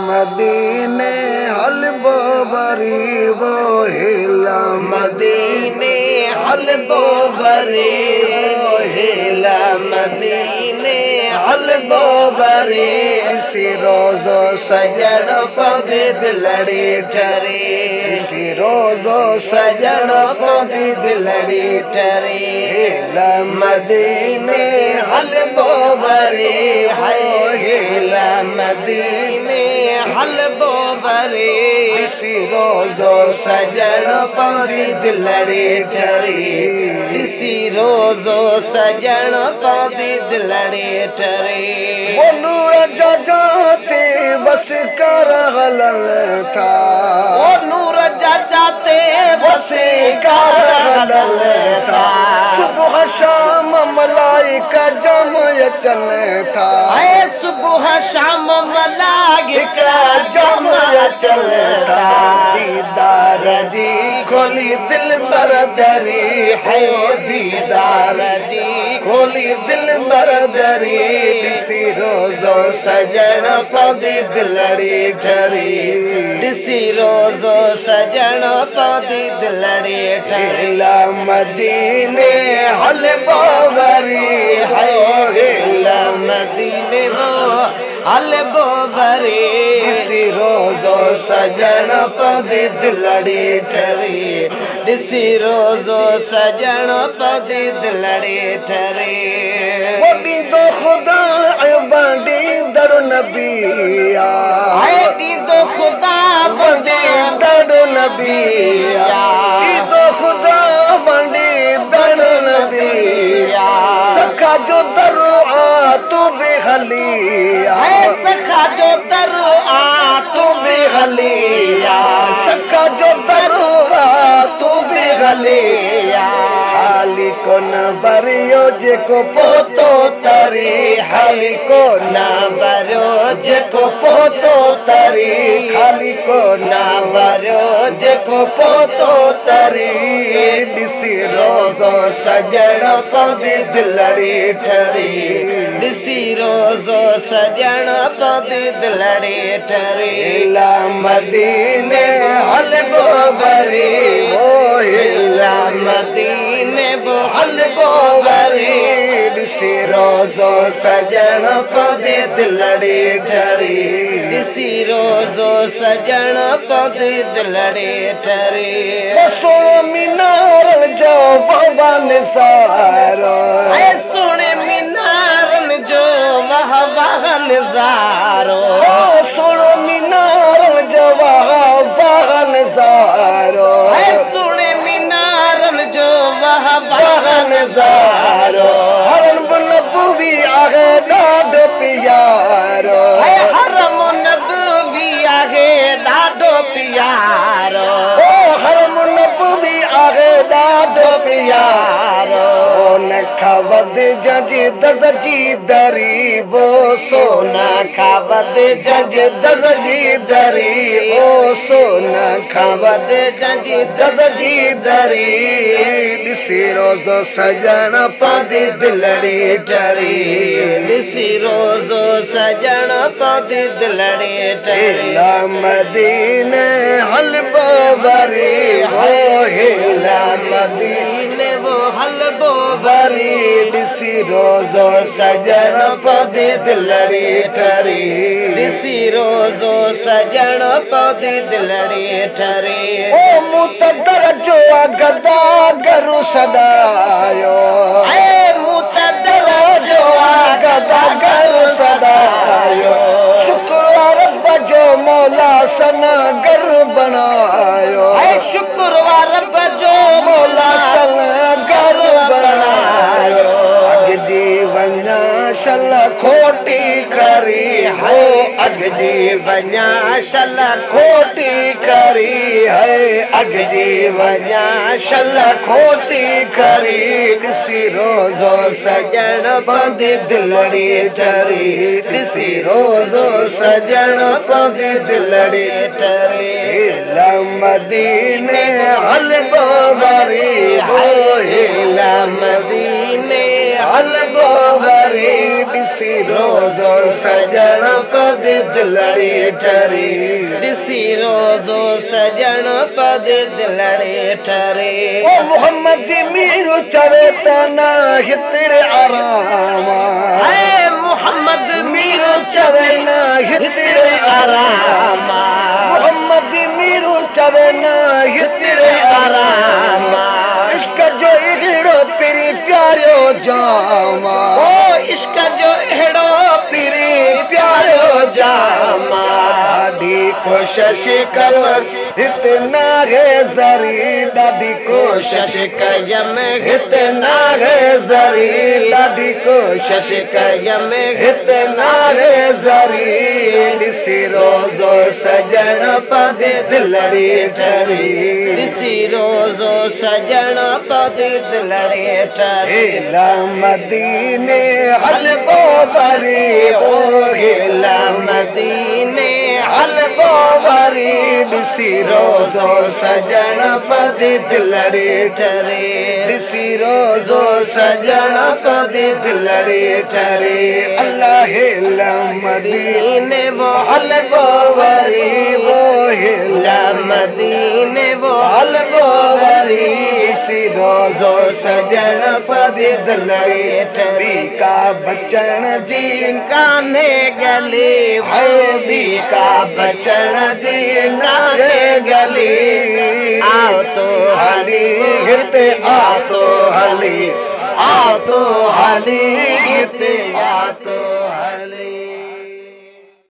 مديني ھلبو وريو هلا مديني ھلبو وريو هلا مديني ھلبو وريو سی روزو سجن پوندي دلڙي ٺري سی روزو سجن پوندي دلڙي ٺري هلا مديني ھلبو وريو هلا مديني ھلبو وريو سی روزو سجن پوندي دلڙي ٺري سی روزو سجن پوندي دلڙي ٺري وہ نور جاتے وسڪار ہلل تھا وہ نور جاتے وسڪار ہلل تھا صبح شام ملائک جم اچن تھا اے صبح شام ملائک جم اچن تھا ديدار جي کولي دلبر دري ہے ديدار جي کولي دلبر دري ڏسي روزو سجن پوندي دلڙي ٺري ڏسي روزو سجن پوندي دلڙي ٺري مديني ھلبو وريو هلا مديني ھلبو وريو ڏسي روزو سجن پوندي دلڙي ٺري ڏسي روزو سجن پوندي دلڙي ٺري ڏيدو خدا ونڊيدڙ نبي ڏيدو خدا ونڊيدڙ نبي ڏيدو خدا ونڊيدڙ نبي سکا جو در تو به هلي سکا جو در تو به هلي سکا جو در تو به هلي خالي کو وريو جيڪو پھتو تري خالي کو وريو جيڪو پھتو تري خالي کو وريو جيڪو پھتو تري ڏسي روزو سجن پوندي دلڙي ٺري ڏسي روزو سجن پوندي دلڙي ٺري هلا مديني ھلبو وريو هلا مديني ھلبو وريو ڏسي روزو سجن پوندي دلڙي ٺري ڏسي روزو سجن پوندي دلڙي ٺري سوڻو مينارن جو بابا نظارو سوڻي مينارن جو بابا نظارو سوڻو مينارن جو بابا نظارو سوڻي مينارن جو بابا نظارو حرم نبوي آهي ڏاڍو پيارو حرم نبوي آهي ॾاڍو پيارو حرم نبوي آهي ॾاڍو پيارو سونا کان ود جج دز جي دري وہ سونا کان ود جج دز جي دري وہ سونا کان ود جج دز جي دري ڏسي روزو سجن پوندي دلڙي ٺري ڏسي روزو سجن پوندي دلڙي ٺري مديني ھلبو وريو هلا مديني ھلبو وريو ڏسي روزو سجن پوندي دلڙي ٺري ڏسي روزو سجن پوندي دلڙي ٺري او مديني جو گداگر سڏايو اے مديني جو گداگر سڏايو شڪروار رب جو مولا سنگر بنايو اے شڪروار رب جو مولا سنگر بنايو اڳ جي وڃا شل کوٽي ڪري هو اڳ جي وڃا شل کوٽي ڪري ہے اڳ جي وڃا شل کوٽي ڪري ڏسي روزو سجن پوندي دلڙي ٺري ڏسي روزو سجن پوندي دلڙي ٺري مديني ھلبو وريو هلا मदीने ھلبو वरी ॾिसी रोज़ो सजण पद दिलड़ी ठरी ॾिसी रोज़ो सजण पद दिलड़ी ठरी ओ मोहम्मद मीरू चवे त न हितड़े आराम ऐ मोहम्मद मीरू चवे न हितड़े आराम मोहम्मद मीरू चवे न हितड़े आराम इश्क जो एड़ो पिरी प्यारो जामा ओ इश्क जो एड़ो पिरी प्यारो जामा ॾाढी कोशिश कल इतना है ज़री ॾाढी कोशिश कयम इतना है ज़री ॾाढी कोशिश कयम इतना है ज़री ॾिसी रोज़ो सजण पद दिलड़ी ठरी ॾिसी रोज़ो सजण पद दिलड़ी ठरी मदीने ھلبو वरी ओ हिला मदीने ھلبو वरी ॾिसी रोज़ो सजण पद दिलड़ी ठरी ॾिसी रोज़ो सजण पद दिलड़ी ठरी अल्लाह मदीने वो ھلبو वरी वो हिला मदीने वो ھلبو वरी ॾिसी रोज़ो सजण पद दिलड़ी ठरी का बचण जी कान्हे गली है बी का बचण जी नाहे गली आओ तो हली हिते आ तो हली हिते आ तो हली